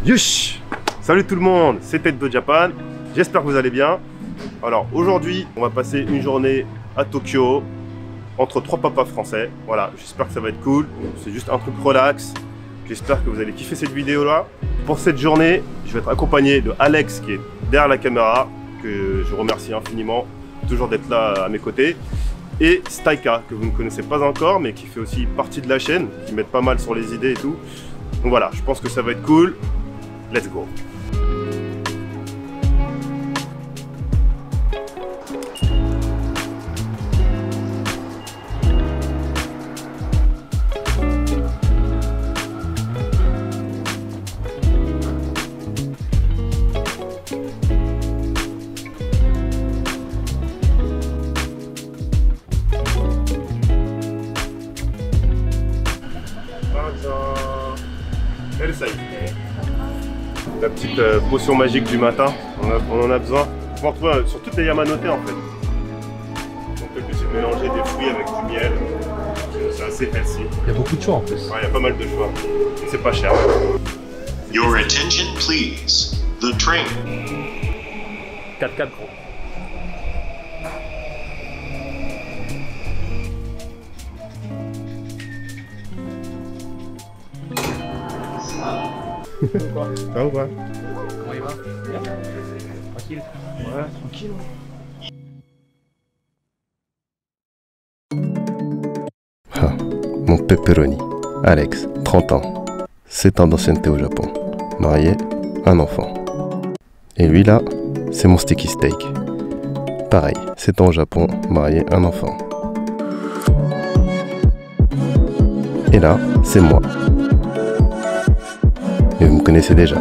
Yush! Salut tout le monde, c'est Ted de Japan, j'espère que vous allez bien. Alors aujourd'hui, on va passer une journée à Tokyo, entre trois papas français. Voilà, j'espère que ça va être cool, c'est juste un truc relax. J'espère que vous allez kiffer cette vidéo là. Pour cette journée, je vais être accompagné de Alex qui est derrière la caméra, que je remercie infiniment, toujours d'être là à mes côtés. Et Staika, que vous ne connaissez pas encore, mais qui fait aussi partie de la chaîne, qui m'aide pas mal sur les idées et tout. Donc voilà, je pense que ça va être cool. Let's go. La petite potion magique du matin, on en a besoin. On va retrouver sur toutes les Yamanote en fait. Donc le but c'est de mélanger des fruits avec du miel. C'est assez healthy. Il y a beaucoup de choix en plus. Ouais, il y a pas mal de choix. Et c'est pas cher. Your attention please. The train. 4-4 gros. Ça va ou pas? Comment il va? Tranquille? Ouais, tranquille. Ah, mon pepperoni, Alex, 30 ans, 7 ans d'ancienneté au Japon, marié, un enfant. Et lui là, c'est mon sticky steak. Pareil, 7 ans au Japon, marié, un enfant. Et là, c'est moi. Et vous me connaissez déjà.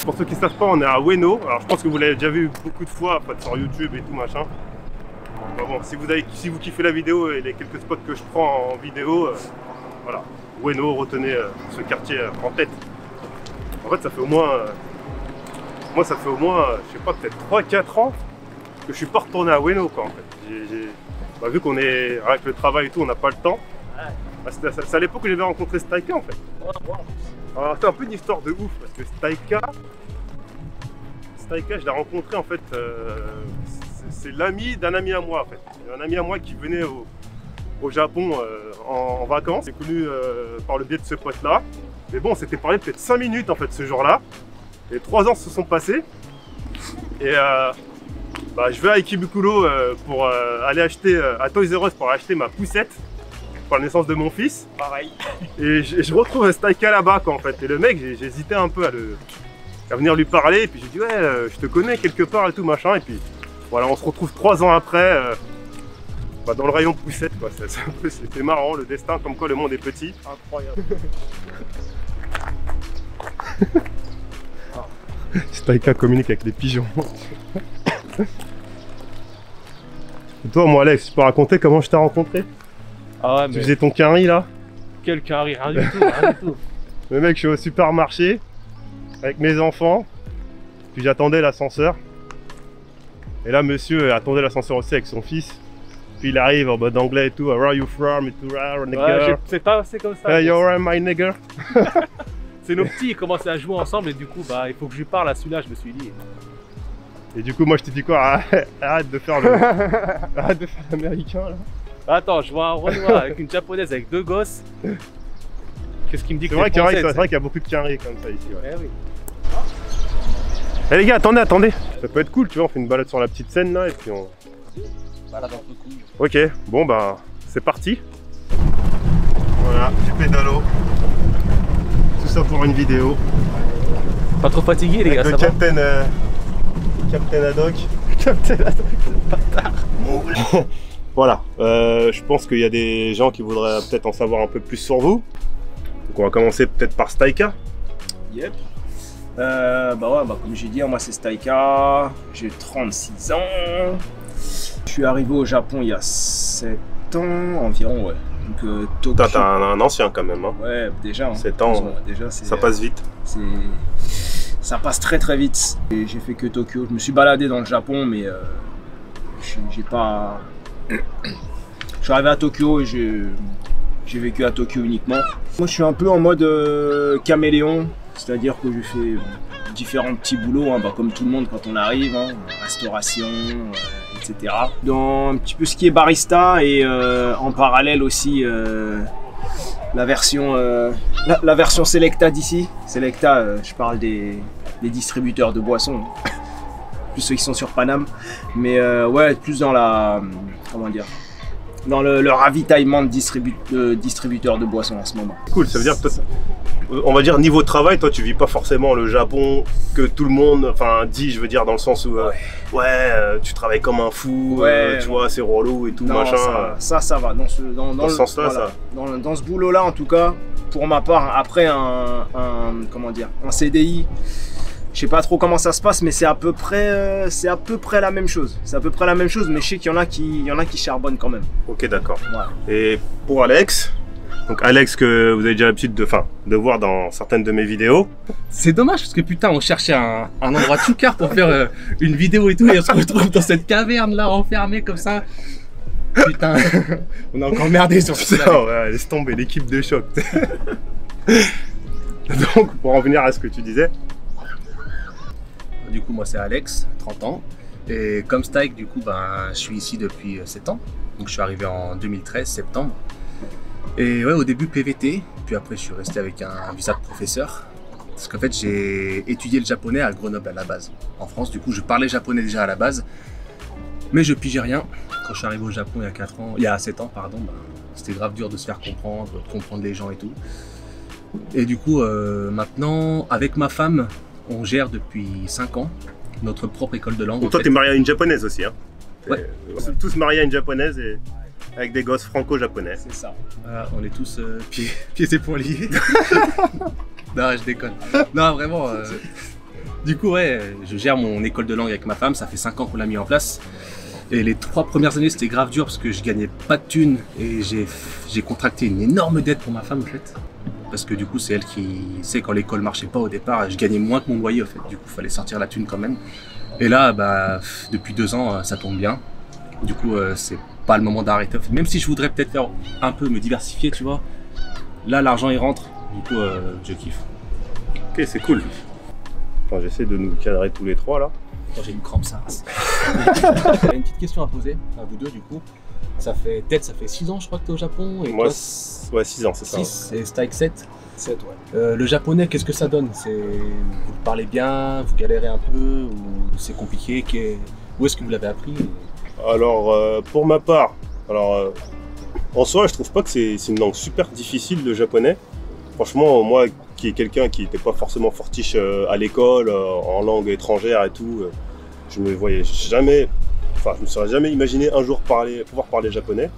Pour ceux qui ne savent pas, on est à Ueno. Alors je pense que vous l'avez déjà vu beaucoup de fois en fait, sur YouTube et tout machin. Bah bon, si vous kiffez la vidéo et les quelques spots que je prends en vidéo, voilà. Ueno, retenez ce quartier en tête. En fait, ça fait au moins, moi ça fait au moins, je sais pas, peut-être 3-4 ans que je suis pas retourné à Ueno quoi en fait. Bah, vu qu'on est avec le travail et tout, on n'a pas le temps. Bah, c'est à l'époque que j'avais rencontré Staika en fait. Alors c'est un peu une histoire de ouf parce que Staika, je l'ai rencontré en fait, c'est l'ami d'un ami à moi en fait. Un ami à moi qui venait au Japon en vacances. J'ai connu par le biais de ce pote là. Mais bon, on s'était parlé peut-être 5 minutes en fait ce jour-là. Et 3 ans se sont passés. Et bah, je vais à Ikebukuro pour aller acheter à Toys R Us pour acheter ma poussette. Pour la naissance de mon fils. Pareil. Et je retrouve Staika là-bas quoi en fait. Et le mec, j'ai hésité un peu à venir lui parler. Et puis j'ai dit ouais, je te connais quelque part et tout machin. Et puis voilà, on se retrouve 3 ans après bah, dans le rayon poussette quoi. C'était marrant le destin, comme quoi le monde est petit. Incroyable. Staika communique avec les pigeons. Et toi, moi Alex, tu peux raconter comment je t'ai rencontré? Ah ouais, mais Tu faisais ton carry là? quel carré, rien du tout, rien du tout. Le mec, je suis au supermarché avec mes enfants, puis j'attendais l'ascenseur. Et là, monsieur attendait l'ascenseur aussi avec son fils. Puis il arrive en mode anglais et tout, where are you from et tout, Ouais, c'est pas assez comme ça. Hey, you're my nigger. C'est nos petits, ils commençaient à jouer ensemble et du coup, bah, il faut que je lui parle à celui-là, je me suis dit. Et du coup, moi je t'ai dit quoi? Arrête de faire le. Arrête de faire l'américain là. Attends, je vois un Renoir avec une japonaise avec deux gosses. Qu'est-ce qui me dit que C'est vrai t'es français, qu'il y a beaucoup de carrés comme ça ici. Ouais. Eh oui. Eh les gars, attendez. Ça peut être cool, tu vois, on fait une balade sur la petite scène là et puis on... Balade entre couilles. Ok, bon bah, c'est parti. Voilà, du pédalo. Tout ça pour une vidéo. Pas trop fatigué les gars, Avec ça le Captain Haddock. Captain Haddock, c'est bâtard. Voilà, je pense qu'il y a des gens qui voudraient peut-être en savoir un peu plus sur vous. Donc on va commencer peut-être par Staika. Yep. Comme j'ai dit, moi c'est Staika, j'ai 36 ans. Je suis arrivé au Japon il y a 7 ans environ, ouais. Donc Tokyo. T'as un ancien quand même, hein. Ouais, déjà. Hein. 7 ans, déjà, ça passe vite. Ça passe très très vite. J'ai fait que Tokyo. Je me suis baladé dans le Japon, mais j'ai pas. Je suis arrivé à Tokyo et j'ai vécu à Tokyo uniquement. Moi, je suis un peu en mode caméléon, c'est-à-dire que je fais différents petits boulots, hein, comme tout le monde quand on arrive, hein, restauration, etc. Dans un petit peu ce qui est barista et en parallèle aussi la version Selecta d'ici. Selecta, je parle des distributeurs de boissons, plus ceux qui sont sur Paname, mais ouais, plus dans la, comment dire, dans le ravitaillement de distributeurs de boissons en ce moment. Cool, ça veut dire que toi, on va dire niveau travail, toi tu vis pas forcément le Japon que tout le monde dit, je veux dire dans le sens où tu travailles comme un fou, tu vois, c'est relou et tout, non, machin. Ça va, dans ce sens-là, voilà, ça. Dans ce boulot-là en tout cas, pour ma part, après un CDI, je sais pas trop comment ça se passe, mais c'est à peu près la même chose. C'est à peu près la même chose, mais je sais qu'il y en a qui charbonnent quand même. Ok, d'accord. Voilà. Et pour Alex, donc Alex que vous avez déjà l'habitude de voir dans certaines de mes vidéos. C'est dommage parce que putain, on cherchait un endroit tout car pour faire une vidéo et tout, et on se retrouve dans cette caverne là, enfermé comme ça. Putain, on a encore merdé sur ce Ça, ouais, laisse tomber l'équipe de choc. Donc, pour en venir à ce que tu disais. Du coup, moi c'est Alex, 30 ans. Et comme Staik, du coup, je suis ici depuis 7 ans. Donc je suis arrivé en 2013, septembre. Et ouais, au début PVT, puis après je suis resté avec un visa de professeur. Parce qu'en fait, j'ai étudié le japonais à Grenoble à la base. En France, du coup, je parlais japonais déjà à la base. Mais je pigeais rien. Quand je suis arrivé au Japon il y a 7 ans, pardon, c'était grave dur de se faire comprendre, de comprendre les gens et tout. Et du coup, maintenant, avec ma femme, on gère depuis 5 ans notre propre école de langue. Donc toi, t'es marié à une japonaise aussi, hein? Ouais. On est tous mariés à une japonaise et avec des gosses franco-japonais. C'est ça. Voilà, on est tous pieds et poings liés. Non, je déconne. Non, vraiment. Du coup, ouais, je gère mon école de langue avec ma femme. Ça fait 5 ans qu'on l'a mis en place. Et les 3 premières années, c'était grave dur parce que je gagnais pas de thunes et j'ai contracté une énorme dette pour ma femme, en fait. Parce que du coup, c'est elle qui sait quand l'école marchait pas au départ, je gagnais moins que mon loyer, en fait. Du coup, il fallait sortir la thune quand même. Et là, depuis 2 ans, ça tombe bien. Du coup, c'est pas le moment d'arrêter. Même si je voudrais peut-être faire un peu me diversifier, tu vois. Là, l'argent, il rentre. Du coup, je kiffe. Ok, c'est cool. Enfin, j'essaie de nous cadrer tous les 3 là. Quand j'ai une crampe, ça. J'ai une petite question à poser à vous deux du coup. Ça fait 6 ans je crois que tu es au Japon. Et moi, toi, ouais, 6 ans, c'est ça. 6 et Staik 7. 7, ouais. Le japonais, qu'est-ce que ça donne? Vous le parlez bien, vous galérez un peu, ou c'est compliqué? Où est-ce que vous l'avez appris? Alors, pour ma part, en soi, je trouve pas que c'est une langue super difficile, le japonais. Franchement, moi, qui est quelqu'un qui n'était pas forcément fortiche à l'école, en langue étrangère et tout, je me serais jamais imaginé un jour pouvoir parler japonais.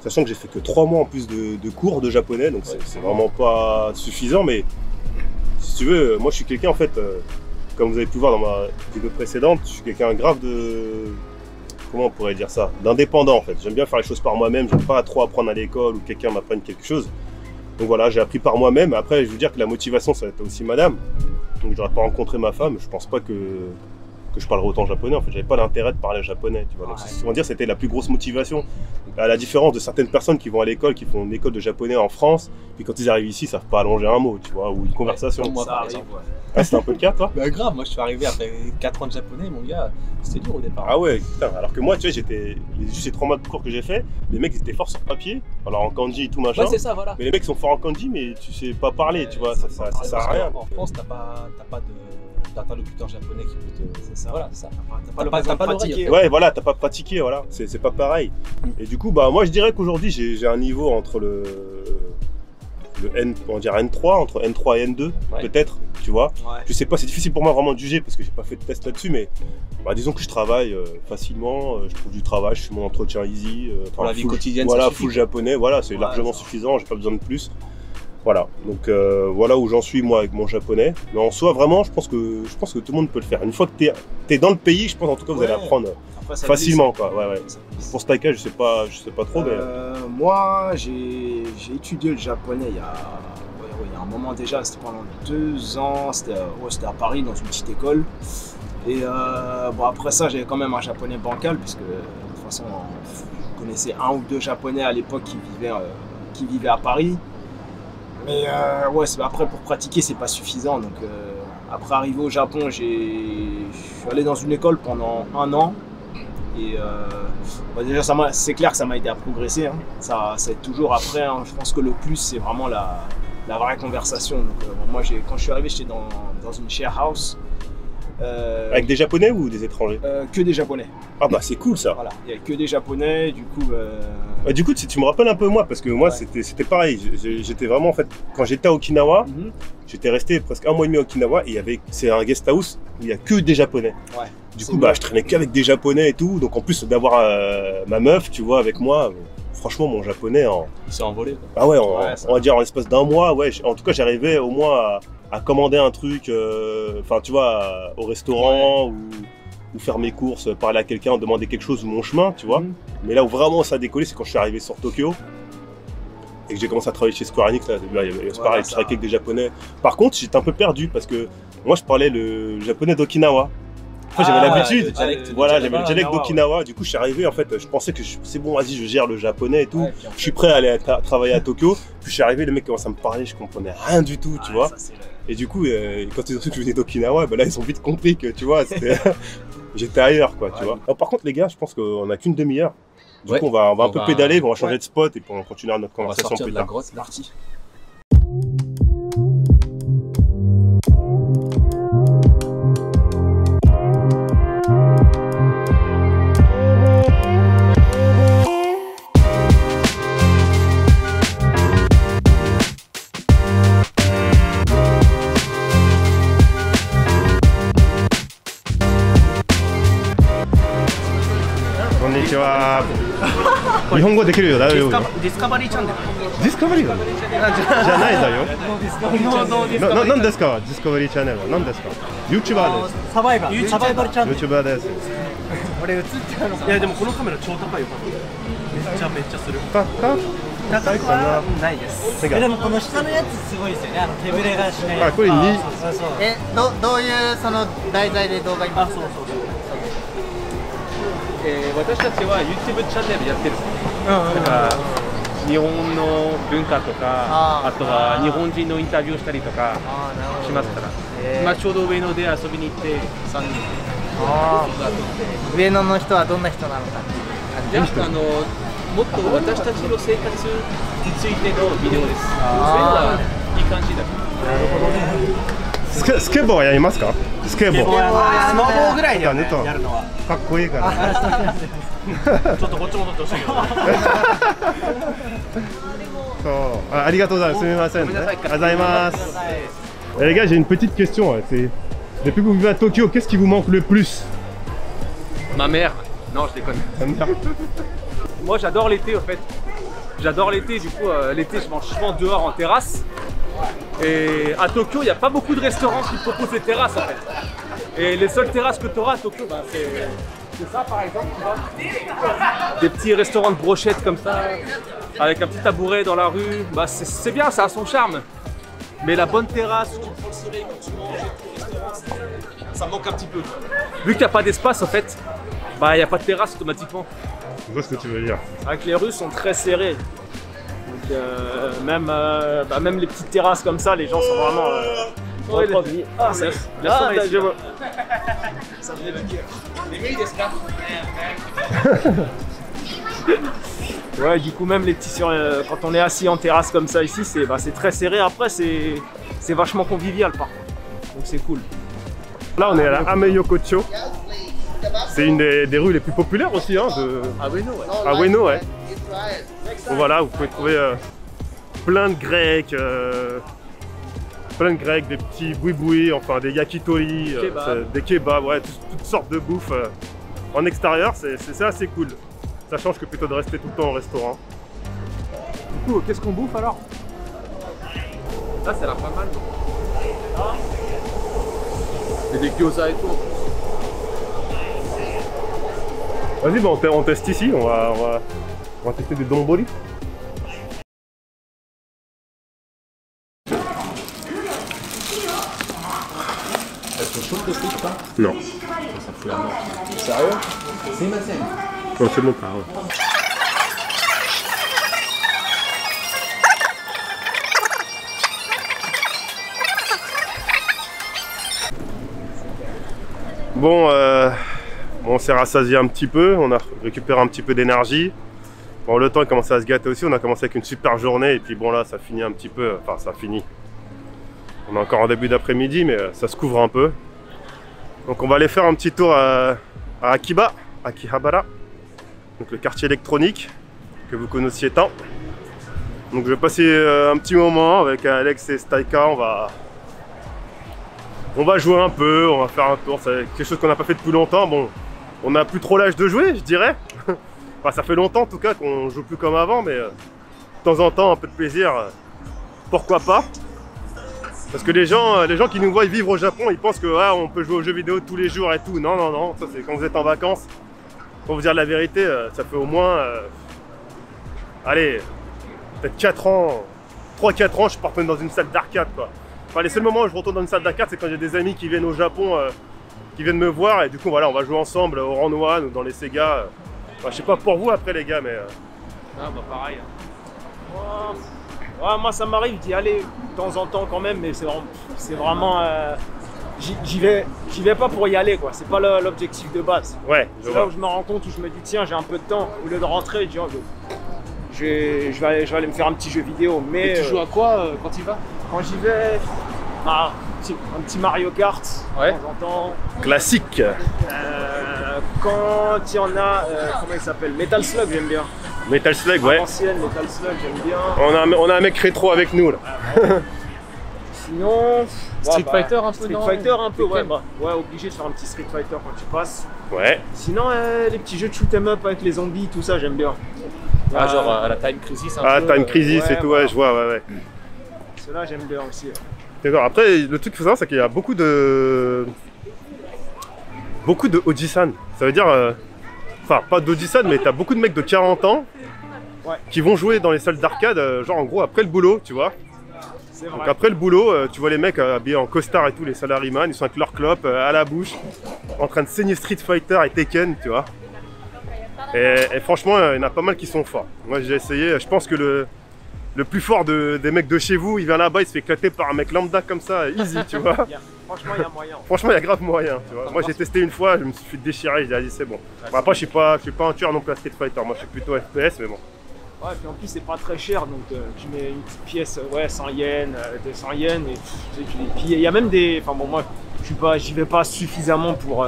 Sachant que j'ai fait que 3 mois en plus de cours de japonais, donc c'est vraiment pas suffisant. Mais si tu veux, moi je suis quelqu'un en fait, comme vous avez pu voir dans ma vidéo précédente, je suis quelqu'un grave comment on pourrait dire ça, d'indépendant en fait. J'aime bien faire les choses par moi-même, j'aime pas trop apprendre à l'école ou que quelqu'un m'apprenne quelque chose. Donc voilà, j'ai appris par moi-même. Après, je veux dire que la motivation, ça va être aussi madame. Donc j'aurais pas rencontré ma femme, je pense pas que que je parlerais autant japonais. En fait, j'avais pas l'intérêt de parler japonais, tu vois. Donc, on va dire, c'était la plus grosse motivation. À la différence de certaines personnes qui vont à l'école, qui font une école de japonais en France, puis quand ils arrivent ici, ils savent pas allonger un mot, tu vois, ou une conversation. Moi, Ça par arrive, exemple. ouais. Ah, c'était un peu le cas, toi? Bah grave, moi je suis arrivé après 4 ans de japonais, mon gars, c'était dur au départ. Ah ouais, putain, alors que moi, tu vois, juste ces 3 mois de cours que j'ai fait, les mecs ils étaient forts sur papier, alors en kanji et tout machin. Ouais, c'est ça, voilà. Mais les mecs sont forts en kanji, mais tu sais pas parler, tu vois, ça sert à rien. En France, t'as pas d'interlocuteur japonais qui peut te. C'est ça. Voilà, c'est ça. T'as pas t'as pas l'oreille. l'oreille. Ouais, voilà, t'as pas pratiqué, voilà, c'est pas pareil. Et du coup, bah moi je dirais qu'aujourd'hui j'ai un niveau entre le N, on va dire N3, entre N3 et N2, Ouais. peut-être, tu vois. Ouais. Je sais pas, c'est difficile pour moi vraiment de juger parce que j'ai pas fait de test là-dessus, mais bah, disons que je travaille facilement, je trouve du travail, je fais mon entretien easy. Pour la vie full- quotidienne, voilà, ça suffit, full quoi. japonais, voilà, c'est Ouais, largement ça. suffisant, j'ai pas besoin de plus. Voilà, donc voilà où j'en suis moi avec mon japonais. Mais en soi, vraiment, je pense que tout le monde peut le faire. Une fois que t'es dans le pays, je pense en tout cas vous allez Ouais. apprendre Après, ça facilement, glisse. quoi. Ouais, ouais. Ça glisse. Pour Staika, je sais pas trop, mais Moi, j'ai étudié le japonais il y a un moment déjà, c'était pendant 2 ans, c'était à Paris dans une petite école. Et bon, après ça, j'avais quand même un japonais bancal, puisque de toute façon, je connaissais 1 ou 2 japonais à l'époque qui vivaient à Paris. Mais ouais, après pour pratiquer, c'est pas suffisant. Donc après arriver au Japon, je suis allé dans une école pendant 1 an. Et bah déjà, c'est clair que ça m'a aidé à progresser. Hein. Ça aide toujours après. Hein. Je pense que le plus, c'est vraiment la vraie conversation. Donc, bon, moi, quand je suis arrivé, j'étais dans une share house. avec des japonais ou des étrangers? Que des japonais. Ah bah c'est cool ça. Voilà, il n'y a que des japonais. Du coup, Du coup, tu me rappelles un peu moi, parce que moi Ouais. c'était pareil. J'étais vraiment en fait, quand j'étais à Okinawa, mhm. j'étais resté presque 1 mois et demi à Okinawa et c'est un guest house où il y a que des japonais. Ouais. Du C'est coup, bah mieux. je traînais qu'avec des japonais et tout. Donc en plus d'avoir ma meuf, tu vois, avec moi, franchement mon japonais Il s'est envolé, quoi. ah ouais, Ouais, ça on va dire en l'espace d'1 mois, ouais. En tout cas, j'arrivais au moins à commander un truc, enfin tu vois, au restaurant ou faire mes courses, parler à quelqu'un, demander quelque chose ou mon chemin, tu vois. Mhm. Mais là où vraiment ça a décollé, c'est quand je suis arrivé sur Tokyo et que j'ai commencé à travailler chez Square Enix. Là, c'est pareil, je ça- travaillais avec des japonais. Par contre, j'étais un peu perdu parce que moi je parlais le japonais d'Okinawa. Enfin, j'avais l'habitude. le dialecte, Voilà, le j'avais le dialecte d'Okinawa. Du coup, je suis arrivé, en fait, je pensais que c'est bon, vas-y, je gère le japonais et tout. Ouais, puis en Je suis prêt à aller travailler à Tokyo. Puis je suis arrivé, les mecs commencent à me parler, je comprenais rien du tout, tu Ouais, vois. ça, c'est Et du coup, quand ils ont su que je venais d'Okinawa, ben là, ils ont vite compris que, tu vois, c'était... j'étais ailleurs, quoi, tu Ouais. vois. Alors, par contre, les gars, je pense qu'on a qu'une demi-heure. Du Ouais. coup, on va un On peu va- pédaler, on va changer ouais. de spot et puis on continuera notre On va conversation sortir plus de la tard. grotte, C'est là. parti.こんにちは。日本語できるよ、大丈夫よ。ディスカバリーチャンネル。ディスカバリーだよ。じゃないだよ。何ですか、ディスカバリーチャンネルは何ですか。YouTuber です。サバイバルチャンネル YouTuber です。俺映ってるのかいやでもこのカメラ超高いよめっちゃめっちゃする高高くはないですてかでもこの下のやつすごいですよね手ぶれがしないあ、これにそうそうどういうその題材で動画今そう私たちは YouTube チャンネルやってるんですよだから日本の文化とかあーあとは日本人のインタビューしたりとかああなるほどしますからへー今ちょうど上野で遊びに行って3人あー上野の人はどんな人なのかっていう感じじゃあもっと私たちの生活についてのビデオですそういうのはいい感じだスケボーはやりますか。スケボー。スノボーぐらいだよねねとやるのはかっこいいから。ちょっとこっち戻ってほしいけどそうありがとうございます。すみません、ね。ありがとうございます。Les gars, j'ai une petite question. C'est depuis que vous vivez à Tokyo, qu'est-ce qui vous manque le plus? Ma mère non je déconne moi j'adore l'été en fait j'adore l'été du coup l'été je mange souvent dehors en terrasse et à Tokyo il n'y a pas beaucoup de restaurants qui proposent des terrasses en fait et les seules terrasses que tu auras à Tokyo bah, c'est ça par exemple tu vois. Des petits restaurants de brochettes comme ça avec un petit tabouret dans la rue bah, c'est bien ça a son charme mais la bonne terrasse où tu prends le soleil quand tu manges et tout, restaurant, ça manque un petit peu. Vu qu'il n'y a pas d'espace en fait, bah il n'y a pas de terrasse automatiquement. Je vois ce que tu veux dire. Avec les Russes sont très serrés. Donc même les petites terrasses comme ça, les gens sont vraiment... Ah, ça je vois. Ça venait du cœur. Ouais, du coup même les petits quand on est assis en terrasse comme ça ici, c'est très serré. Après c'est vachement convivial par contre. Donc c'est cool. Là on est à la Ameyokocho. C'est une des rues les plus populaires aussi hein, de... Ah oui, non, ouais. À Ueno, ouais. Donc voilà, vous pouvez trouver plein de Grecs, des petits boui-boui, enfin des yakitori, des kebabs, ouais, toutes sortes de bouffe en extérieur, c'est assez cool. Ça change que plutôt de rester tout le temps au restaurant. Du coup, qu'est-ce qu'on bouffe alors? Là, ça a l'air pas mal. Et des gyoza et tout. Vas-y, bah, on teste ici, on va tester des donbori. Elles sont chaudes de frites, pas? Non. Ça fout la mort. Sérieux? C'est ma scène. Non, c'est bon, pas. Ouais. Bon, on s'est rassasié un petit peu, on a récupéré un petit peu d'énergie. Bon, le temps a commencé à se gâter aussi, on a commencé avec une super journée et puis bon là ça finit un petit peu, enfin ça finit. On est encore en début d'après-midi mais ça se couvre un peu. Donc on va aller faire un petit tour à Akihabara, donc le quartier électronique que vous connaissiez tant. Donc je vais passer un petit moment avec Alex et Staika, on va jouer un peu, on va faire un tour, c'est quelque chose qu'on n'a pas fait depuis longtemps. Bon, on n'a plus trop l'âge de jouer, je dirais. Enfin, ça fait longtemps en tout cas qu'on joue plus comme avant, mais de temps en temps, un peu de plaisir, pourquoi pas. Parce que les gens qui nous voient vivre au Japon, ils pensent que ouais, on peut jouer aux jeux vidéo tous les jours et tout. Non, non, non, ça c'est quand vous êtes en vacances. Pour vous dire la vérité, ça fait au moins, allez, peut-être 4 ans, 3-4 ans, je suis pas retourné dans une salle d'arcade quoi. Enfin, les seuls moments où je retourne dans une salle d'arcade, c'est quand j'ai des amis qui viennent au Japon, qui viennent me voir et du coup voilà, on va jouer ensemble au Round One ou dans les Sega. Enfin, je sais pas pour vous après les gars, mais... Ah bah pareil. Ouais, moi ça m'arrive d'y aller de temps en temps quand même, mais c'est vraiment j'y vais pas pour y aller quoi, c'est pas l'objectif de base. Ouais, c'est là où je me rends compte, où je me dis tiens j'ai un peu de temps, au lieu de rentrer, je vais aller me faire un petit jeu vidéo. Mais et tu joues à quoi quand tu y vas? Quand j'y vais, un petit Mario Kart ouais. De temps en temps. Classique. Quand il y en a, comment il s'appelle, Metal Slug j'aime bien. Metal Slug, ouais. Ancienne, Metal Slug, j'aime bien. On a un mec rétro avec nous là. Sinon, Street Fighter un peu. Street Fighter un peu, ouais, ouais, obligé de faire un petit Street Fighter quand tu passes. Ouais. Sinon, les petits jeux de shoot 'em up avec les zombies, tout ça, j'aime bien. Ah, genre à la Time Crisis. Time Crisis et tout, ouais, je vois, ouais. Ceux-là, j'aime bien aussi. D'accord. Après, le truc qu'il faut savoir, c'est qu'il y a beaucoup de Oji-san. Ça veut dire, enfin, pas d'Oji-san, mais t'as beaucoup de mecs de 40 ans qui vont jouer dans les salles d'arcade, genre en gros après le boulot, tu vois. C'est vrai. Donc après le boulot, tu vois les mecs habillés en costard et tout, les salaryman, ils sont avec leur clope à la bouche, en train de saigner Street Fighter et Tekken, tu vois. Et franchement, il y en a pas mal qui sont forts. Moi j'ai essayé, je pense que le plus fort des mecs de chez vous, il vient là-bas, il se fait éclater par un mec lambda comme ça, easy, tu vois. Franchement, il y a moyen. Franchement, il y a grave moyen, tu vois. Moi j'ai testé une fois, je me suis fait déchirer, j'ai dit allez c'est bon. Bon, après je suis pas un tueur non plus à Street Fighter, moi je suis plutôt FPS, mais bon. Ouais, puis en plus c'est pas très cher, donc tu mets une petite pièce, ouais, 100 yens, 200 yens, et puis il y a même des... Enfin bon, moi j'y vais pas suffisamment pour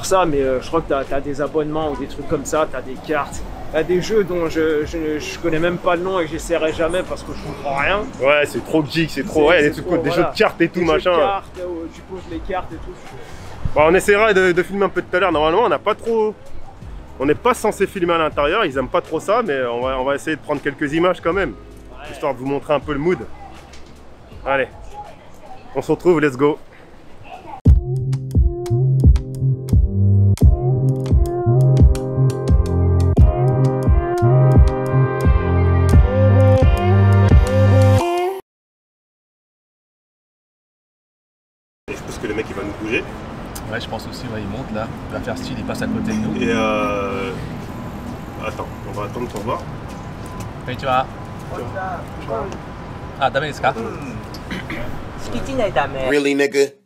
ça, mais je crois que t'as des abonnements ou des trucs comme ça, t'as des cartes, t'as des jeux dont je connais même pas le nom et que j'essaierai jamais parce que je comprends rien. Ouais, c'est trop geek, c'est trop... Ouais, des jeux de cartes et tout, des machin. Jeux de cartes, où tu poses les cartes et tout. Bon, on essaiera de filmer un peu tout à l'heure, normalement on n'a pas trop... On n'est pas censé filmer à l'intérieur, ils aiment pas trop ça, mais on va essayer de prendre quelques images quand même, histoire de vous montrer un peu le mood. Allez, on se retrouve, let's go. Je pense que le mec il va nous bouger. il monte là, il va faire style, il passe à côté de nous. Et attends, on va attendre pour voir. Konnichiwa. Ah, ダメですか? Really, nigga?